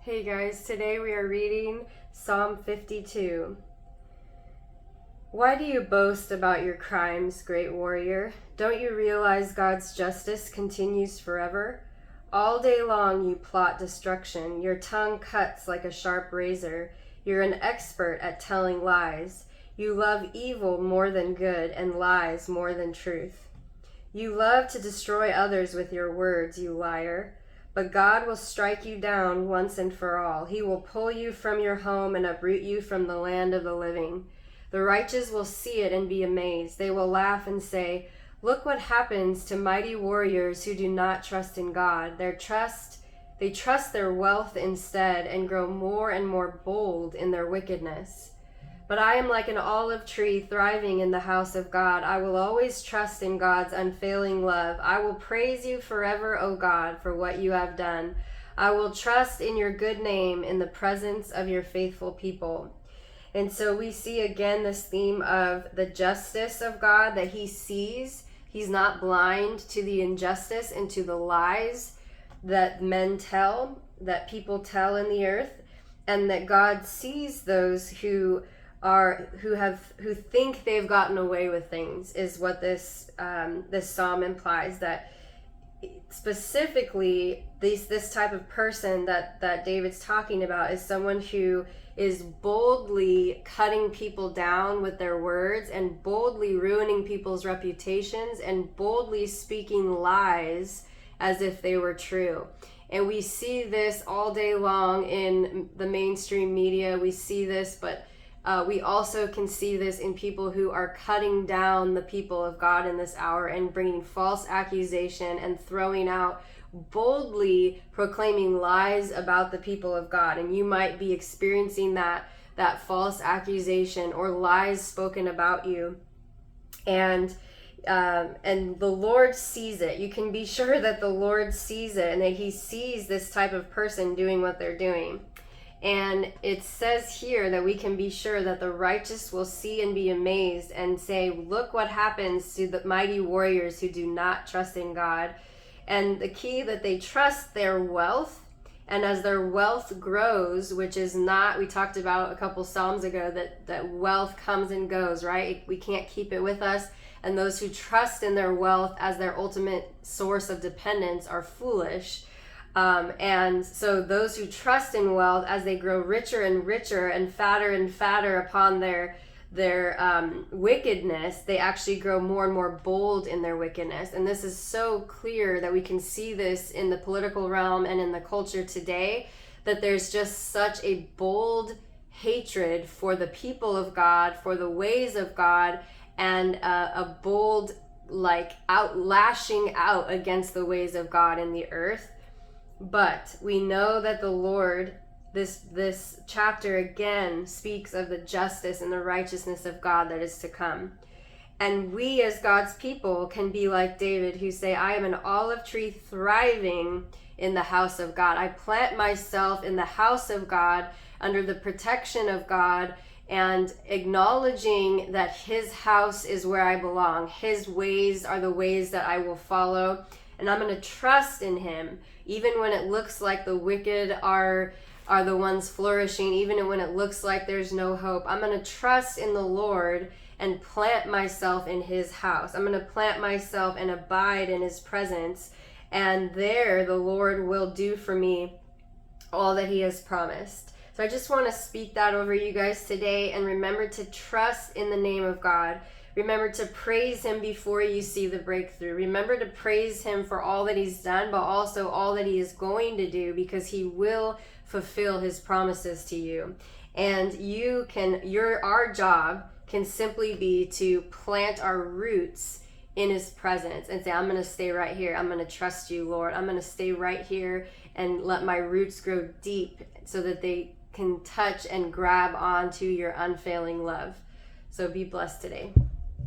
Hey guys, today we are reading Psalm 52. Why do you boast about your crimes, great warrior? Don't you realize God's justice continues forever? All day long you plot destruction. Your tongue cuts like a sharp razor. You're an expert at telling lies. You love evil more than good and lies more than truth. You love to destroy others with your words, you liar. But God will strike you down once and for all. He will pull you from your home and uproot you from the land of the living. The righteous will see it and be amazed. They will laugh and say, "Look what happens to mighty warriors who do not trust in God. They trust their wealth instead and grow more and more bold in their wickedness." But I am like an olive tree thriving in the house of God. I will always trust in God's unfailing love. I will praise you forever, O God, for what you have done. I will trust in your good name in the presence of your faithful people. And so we see again this theme of the justice of God that he sees. He's not blind to the injustice and to the lies that men tell, that people tell in the earth, and that God sees those who think they've gotten away with things, is what this psalm implies. That specifically this type of person that David's talking about is someone who is boldly cutting people down with their words and boldly ruining people's reputations and boldly speaking lies as if they were true. And we see this all day long in the mainstream media. We see this, but we also can see this in people who are cutting down the people of God in this hour and bringing false accusation and throwing out, boldly proclaiming lies about the people of God. And you might be experiencing that false accusation or lies spoken about you. And the Lord sees it. You can be sure that the Lord sees it and that he sees this type of person doing what they're doing. And it says here that we can be sure that the righteous will see and be amazed and say, "Look what happens to the mighty warriors who do not trust in God." And the key, that they trust their wealth, and as their wealth grows, which is not, we talked about a couple Psalms ago, that wealth comes and goes, right? We can't keep it with us. And those who trust in their wealth as their ultimate source of dependence are foolish. And so those who trust in wealth, as they grow richer and richer and fatter upon their wickedness, they actually grow more and more bold in their wickedness. And this is so clear that we can see this in the political realm and in the culture today, that there's just such a bold hatred for the people of God, for the ways of God, and a bold lashing out against the ways of God in the earth. But we know that the Lord, this chapter again speaks of the justice and the righteousness of God that is to come. And we as God's people can be like David, who say, "I am an olive tree thriving in the house of God. I plant myself in the house of God under the protection of God, and acknowledging that his house is where I belong. His ways are the ways that I will follow. And I'm going to trust in him, even when it looks like the wicked are the ones flourishing, even when it looks like there's no hope. I'm going to trust in the Lord and plant myself in his house. I'm going to plant myself and abide in his presence. And there the Lord will do for me all that he has promised." So I just want to speak that over you guys today, and remember to trust in the name of God. Remember to praise him before you see the breakthrough. Remember to praise him for all that he's done, but also all that he is going to do, because he will fulfill his promises to you. And our job can simply be to plant our roots in his presence and say, "I'm going to stay right here. I'm going to trust you, Lord. I'm going to stay right here and let my roots grow deep so that they can touch and grab onto your unfailing love." So be blessed today.